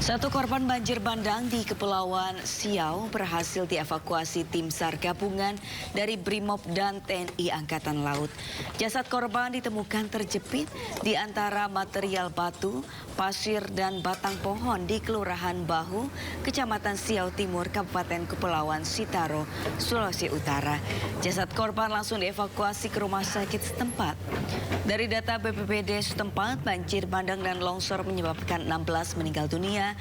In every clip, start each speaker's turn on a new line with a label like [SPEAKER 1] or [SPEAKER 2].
[SPEAKER 1] Satu korban banjir bandang di Kepulauan Siau berhasil dievakuasi tim SAR gabungan dari Brimob dan TNI Angkatan Laut. Jasad korban ditemukan terjepit di antara material batu, pasir dan batang pohon di Kelurahan Bahu, Kecamatan Siau Timur, Kabupaten Kepulauan Sitaro, Sulawesi Utara. Jasad korban langsung dievakuasi ke rumah sakit setempat. Dari data BPBD setempat, banjir bandang dan longsor menyebabkan 16 meninggal dunia,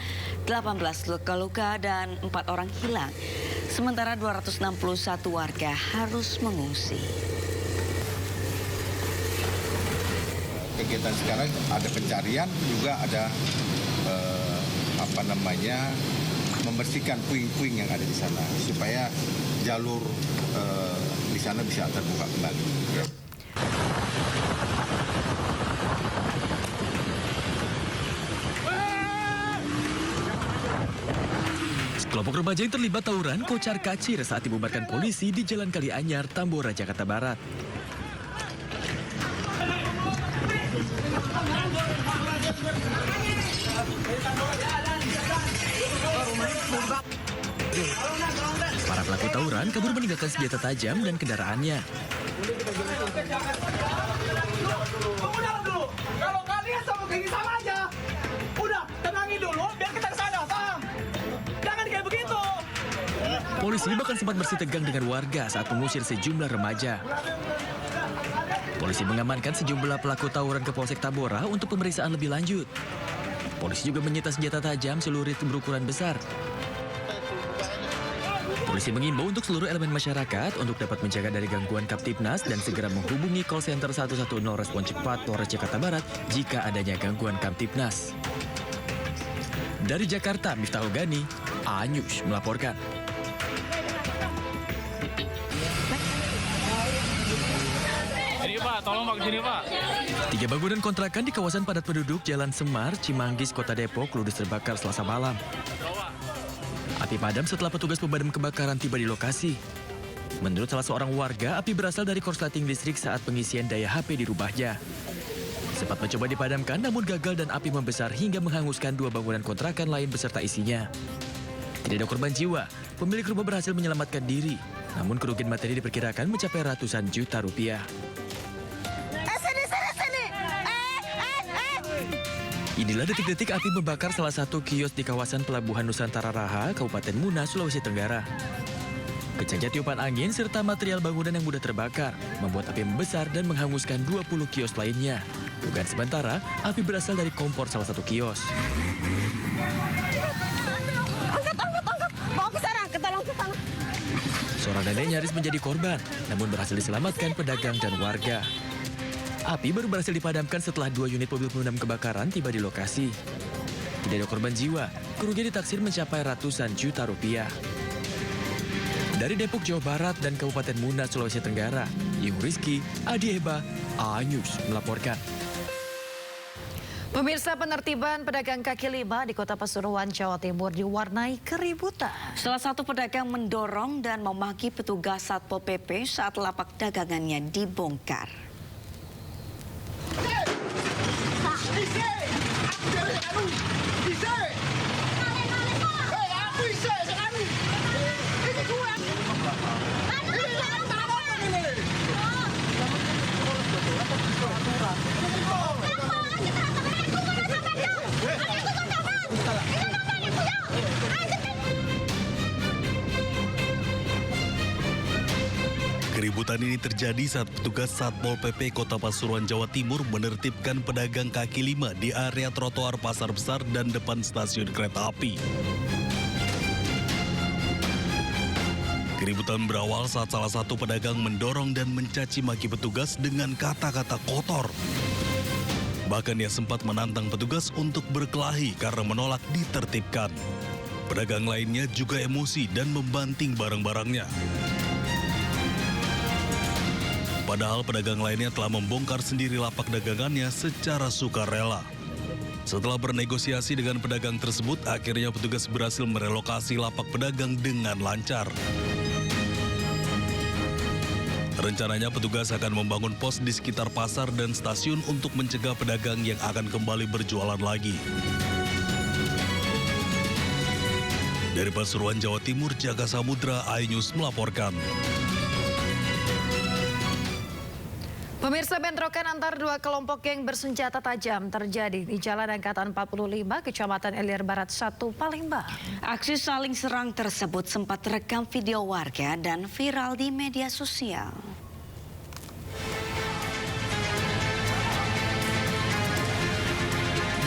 [SPEAKER 1] 18 luka-luka dan 4 orang hilang. Sementara 261 warga harus mengungsi.
[SPEAKER 2] Kegiatan sekarang ada pencarian, juga ada membersihkan puing-puing yang ada di sana supaya jalur di sana bisa terbuka kembali.
[SPEAKER 3] Kelompok remaja yang terlibat tawuran kocar kacir saat dibubarkan polisi di Jalan Kali Anyar, Tambora, Jakarta Barat. Para pelaku tawuran kabur meninggalkan senjata tajam dan kendaraannya.
[SPEAKER 4] Kalau kalian sama kayak gini sama aja. Udah, tenangin dulu biar kita kesana, paham? Jangan kayak begitu.
[SPEAKER 3] Polisi bahkan sempat bersih tegang dengan warga saat mengusir sejumlah remaja. Polisi mengamankan sejumlah pelaku tawuran ke Polsek Tambora untuk pemeriksaan lebih lanjut. Polisi juga menyita senjata tajam celurit berukuran besar. Polisi mengimbau untuk seluruh elemen masyarakat untuk dapat menjaga dari gangguan Kamtibnas dan segera menghubungi call center 110 respon cepat Polres Jakarta Barat jika adanya gangguan Kamtibnas. Dari Jakarta, Miftahul Gani, A-News melaporkan.
[SPEAKER 4] Ini Pak, tolong Pak kesini Pak.
[SPEAKER 3] 3 bangunan kontrakan di kawasan padat penduduk Jalan Semar, Cimanggis, Kota Depok ludes terbakar Selasa malam. Api padam setelah petugas pemadam kebakaran tiba di lokasi. Menurut salah seorang warga, api berasal dari korsleting listrik saat pengisian daya HP di rumahnya. Sempat mencoba dipadamkan namun gagal dan api membesar hingga menghanguskan 2 bangunan kontrakan lain beserta isinya. Tidak ada korban jiwa, pemilik rumah berhasil menyelamatkan diri. Namun kerugian materi diperkirakan mencapai ratusan juta rupiah. Inilah detik-detik api membakar salah satu kios di kawasan Pelabuhan Nusantara Raha, Kabupaten Muna, Sulawesi Tenggara. Kencangnya tiupan angin serta material bangunan yang mudah terbakar membuat api membesar dan menghanguskan 20 kios lainnya. Dugaan sementara, api berasal dari kompor salah satu kios.
[SPEAKER 5] Angkat, bawa ke sana, ketolong ke sana.
[SPEAKER 3] Seorang nenek nyaris menjadi korban, namun berhasil diselamatkan pedagang dan warga. Api baru berhasil dipadamkan setelah 2 unit mobil pemadam kebakaran tiba di lokasi. Tidak ada korban jiwa, kerugian ditaksir mencapai ratusan juta rupiah. Dari Depok, Jawa Barat dan Kabupaten Muna, Sulawesi Tenggara, Yung Rizky, Adi Eba, A-News melaporkan.
[SPEAKER 6] Pemirsa, penertiban pedagang kaki lima di Kota Pasuruan, Jawa Timur diwarnai keributan.
[SPEAKER 1] Salah satu pedagang mendorong dan memaki petugas Satpol PP saat lapak dagangannya dibongkar.
[SPEAKER 7] Keributan ini terjadi saat petugas Satpol PP Kota Pasuruan, Jawa Timur menertibkan pedagang kaki lima di area trotoar Pasar Besar dan depan stasiun kereta api. Keributan berawal saat salah satu pedagang mendorong dan mencaci maki petugas dengan kata-kata kotor. Bahkan ia sempat menantang petugas untuk berkelahi karena menolak ditertibkan. Pedagang lainnya juga emosi dan membanting barang-barangnya. Padahal pedagang lainnya telah membongkar sendiri lapak dagangannya secara sukarela. Setelah bernegosiasi dengan pedagang tersebut, akhirnya petugas berhasil merelokasi lapak pedagang dengan lancar. Rencananya petugas akan membangun pos di sekitar pasar dan stasiun untuk mencegah pedagang yang akan kembali berjualan lagi. Dari Pasuruan, Jawa Timur, Jaga Samudra, iNews melaporkan.
[SPEAKER 6] Pemirsa, bentrokan antar dua kelompok geng bersenjata tajam terjadi di Jalan Angkatan 45, Kecamatan Ilir Barat 1, Palembang.
[SPEAKER 1] Aksi saling serang tersebut sempat terekam video warga dan viral di media sosial.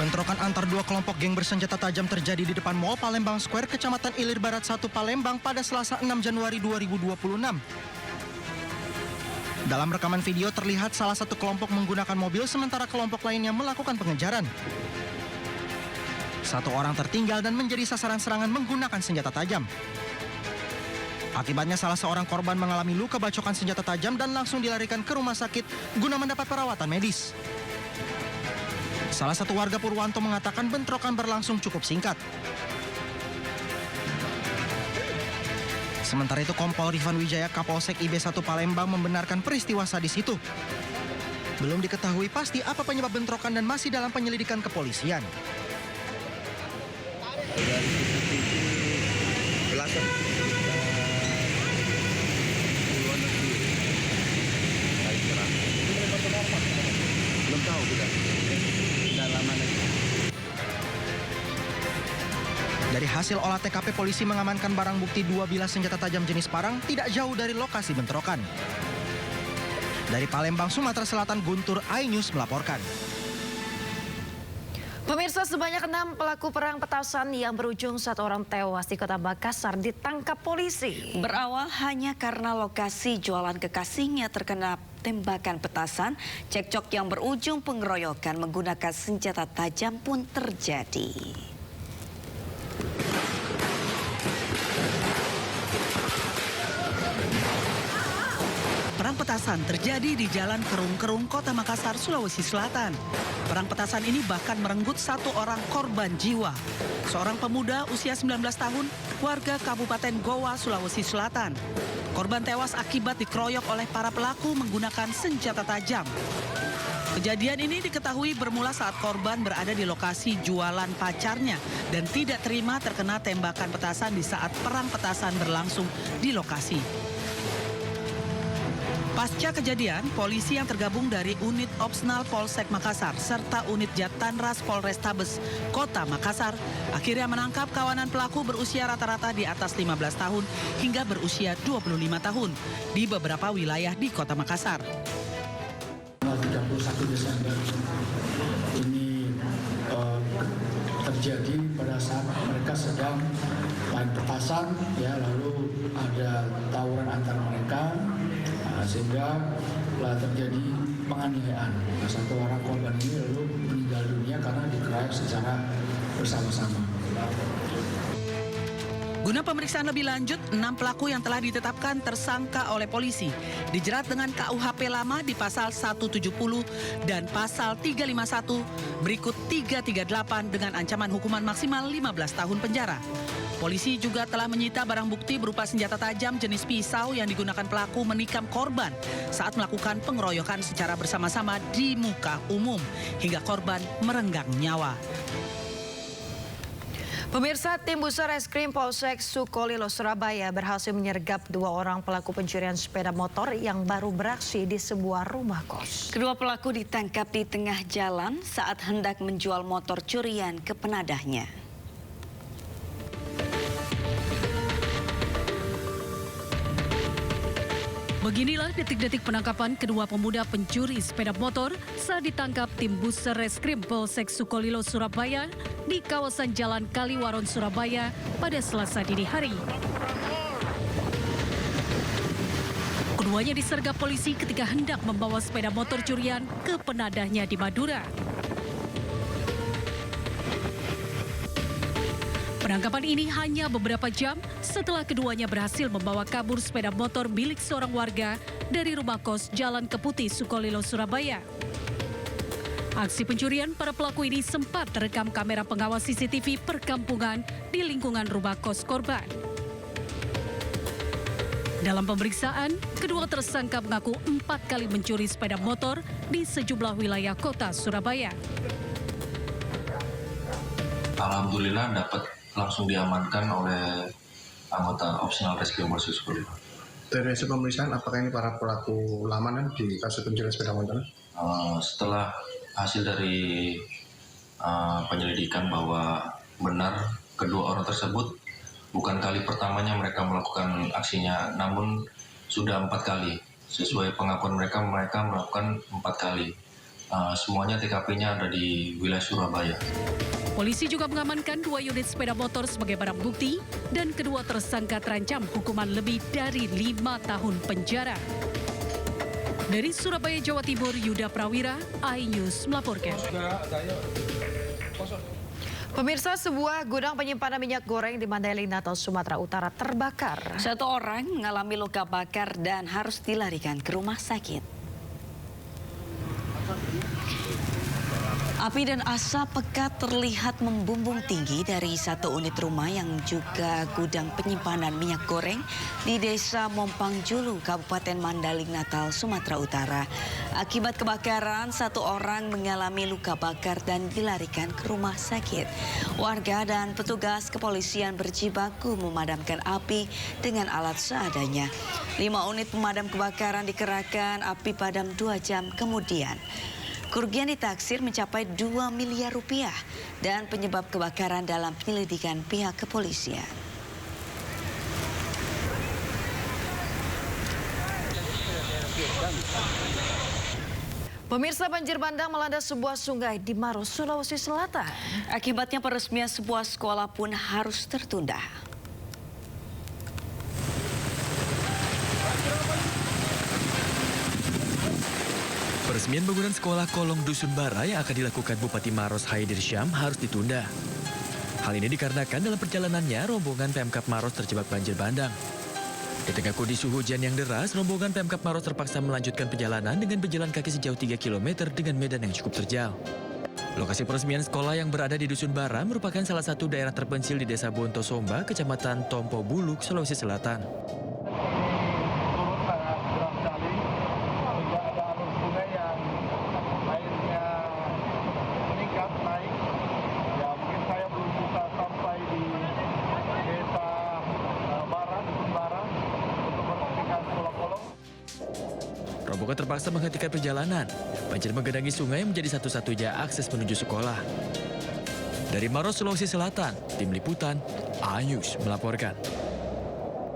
[SPEAKER 8] Bentrokan antar dua kelompok geng bersenjata tajam terjadi di depan Mall Palembang Square, Kecamatan Ilir Barat 1, Palembang pada Selasa 6 Januari 2026. Dalam rekaman video terlihat salah satu kelompok menggunakan mobil sementara kelompok lainnya melakukan pengejaran. Satu orang tertinggal dan menjadi sasaran serangan menggunakan senjata tajam. Akibatnya salah seorang korban mengalami luka bacokan senjata tajam dan langsung dilarikan ke rumah sakit guna mendapat perawatan medis. Salah satu warga Purwanto mengatakan bentrokan berlangsung cukup singkat. Sementara itu, Kompol Rifan Wijaya Kapolsek IB1 Palembang membenarkan peristiwa sadis itu. Belum diketahui pasti apa penyebab bentrokan dan masih dalam penyelidikan kepolisian.
[SPEAKER 2] Belum tahu kita. Sudah lama lagi.
[SPEAKER 8] Dari hasil olah TKP, polisi mengamankan barang bukti 2 bilah senjata tajam jenis parang tidak jauh dari lokasi bentrokan. Dari Palembang, Sumatera Selatan, Guntur, iNews melaporkan.
[SPEAKER 6] Pemirsa, sebanyak 6 pelaku perang petasan yang berujung 1 orang tewas di Kota Makassar ditangkap polisi.
[SPEAKER 1] Berawal hanya karena lokasi jualan kekasihnya terkena tembakan petasan, cekcok yang berujung pengeroyokan menggunakan senjata tajam pun terjadi.
[SPEAKER 9] Perang petasan terjadi di Jalan Kerung-Kerung, Kota Makassar, Sulawesi Selatan. Perang petasan ini bahkan merenggut 1 orang korban jiwa. Seorang pemuda usia 19 tahun, warga Kabupaten Goa, Sulawesi Selatan. Korban tewas akibat dikeroyok oleh para pelaku menggunakan senjata tajam. Kejadian ini diketahui bermula saat korban berada di lokasi jualan pacarnya dan tidak terima terkena tembakan petasan di saat perang petasan berlangsung di lokasi. Pasca kejadian, polisi yang tergabung dari Unit Opsnal Polsek Makassar serta Unit Jatanras Polrestabes Kota Makassar akhirnya menangkap kawanan pelaku berusia rata-rata di atas 15 tahun hingga berusia 25 tahun di beberapa wilayah di Kota Makassar.
[SPEAKER 10] 31 Desember ini terjadi pada saat mereka sedang main petasan, ya, lalu ada tawuran antar mereka, sehingga terjadi penganiayaan. Satu orang korban ini lalu meninggal dunia karena dikeroyok secara bersama-sama.
[SPEAKER 9] Guna pemeriksaan lebih lanjut, 6 pelaku yang telah ditetapkan tersangka oleh polisi dijerat dengan KUHP lama di pasal 170 dan pasal 351 berikut 338 dengan ancaman hukuman maksimal 15 tahun penjara. Polisi juga telah menyita barang bukti berupa senjata tajam jenis pisau yang digunakan pelaku menikam korban saat melakukan pengeroyokan secara bersama-sama di muka umum hingga korban merenggang nyawa.
[SPEAKER 6] Pemirsa, tim Busreskrim Polsek Sukolilo, Surabaya berhasil menyergap 2 orang pelaku pencurian sepeda motor yang baru beraksi di sebuah rumah kos.
[SPEAKER 1] Kedua pelaku ditangkap di tengah jalan saat hendak menjual motor curian ke penadahnya.
[SPEAKER 11] Beginilah detik-detik penangkapan kedua pemuda pencuri sepeda motor saat ditangkap tim Busreskrim Polsek Sukolilo, Surabaya di kawasan Jalan Kaliwaron, Surabaya pada Selasa dini hari. Keduanya disergap polisi ketika hendak membawa sepeda motor curian ke penadahnya di Madura. Penangkapan ini hanya beberapa jam setelah keduanya berhasil membawa kabur sepeda motor milik seorang warga dari rumah kos Jalan Keputi, Sukolilo, Surabaya. Aksi pencurian para pelaku ini sempat terekam kamera pengawas CCTV perkampungan di lingkungan rumah kos korban. Dalam pemeriksaan, kedua tersangka mengaku 4 kali mencuri sepeda motor di sejumlah wilayah kota Surabaya.
[SPEAKER 12] Alhamdulillah dapat langsung diamankan oleh anggota Opsional Reskrim Polsek Sukolilo.
[SPEAKER 13] Dari hasil pemeriksaan, apakah ini para pelaku lama di kasus pencurian sepeda motor?
[SPEAKER 12] Setelah hasil dari penyelidikan bahwa benar kedua orang tersebut bukan kali pertamanya mereka melakukan aksinya, namun sudah 4 kali. Sesuai pengakuan mereka melakukan 4 kali. Semuanya TKP-nya ada di wilayah Surabaya.
[SPEAKER 11] Polisi juga mengamankan 2 unit sepeda motor sebagai barang bukti dan kedua tersangka terancam hukuman lebih dari 5 tahun penjara. Dari Surabaya, Jawa Timur, Yuda Prawira, iNews melaporkan.
[SPEAKER 6] Pemirsa, sebuah gudang penyimpanan minyak goreng di Mandailing, Natal, Sumatera Utara terbakar.
[SPEAKER 1] 1 orang mengalami luka bakar dan harus dilarikan ke rumah sakit. Api dan asap pekat terlihat membumbung tinggi dari 1 unit rumah yang juga gudang penyimpanan minyak goreng di Desa Mompang Julu, Kabupaten Mandailing, Natal, Sumatera Utara. Akibat kebakaran, 1 orang mengalami luka bakar dan dilarikan ke rumah sakit. Warga dan petugas kepolisian berjibaku memadamkan api dengan alat seadanya. 5 unit pemadam kebakaran dikerahkan, api padam 2 jam kemudian. Kerugian ditaksir mencapai 2 miliar rupiah dan penyebab kebakaran dalam penyelidikan pihak kepolisian.
[SPEAKER 6] Pemirsa, banjir bandang melanda sebuah sungai di Maros, Sulawesi Selatan.
[SPEAKER 1] Akibatnya peresmian sebuah sekolah pun harus tertunda.
[SPEAKER 3] Peresmian bangunan sekolah Kolong Dusun Bara yang akan dilakukan Bupati Maros Haidir Syam harus ditunda. Hal ini dikarenakan dalam perjalanannya rombongan Pemkab Maros terjebak banjir bandang. Di tengah kondisi hujan yang deras, rombongan Pemkab Maros terpaksa melanjutkan perjalanan dengan berjalan kaki sejauh 3 km dengan medan yang cukup terjal. Lokasi peresmian sekolah yang berada di Dusun Bara merupakan salah satu daerah terpencil di Desa Bontosomba, Kecamatan Tompo Buluk, Sulawesi Selatan. Rombongan terpaksa menghentikan perjalanan. Banjir menggenangi sungai menjadi satu-satunya akses menuju sekolah. Dari Maros, Sulawesi Selatan, Tim Liputan, iNews melaporkan.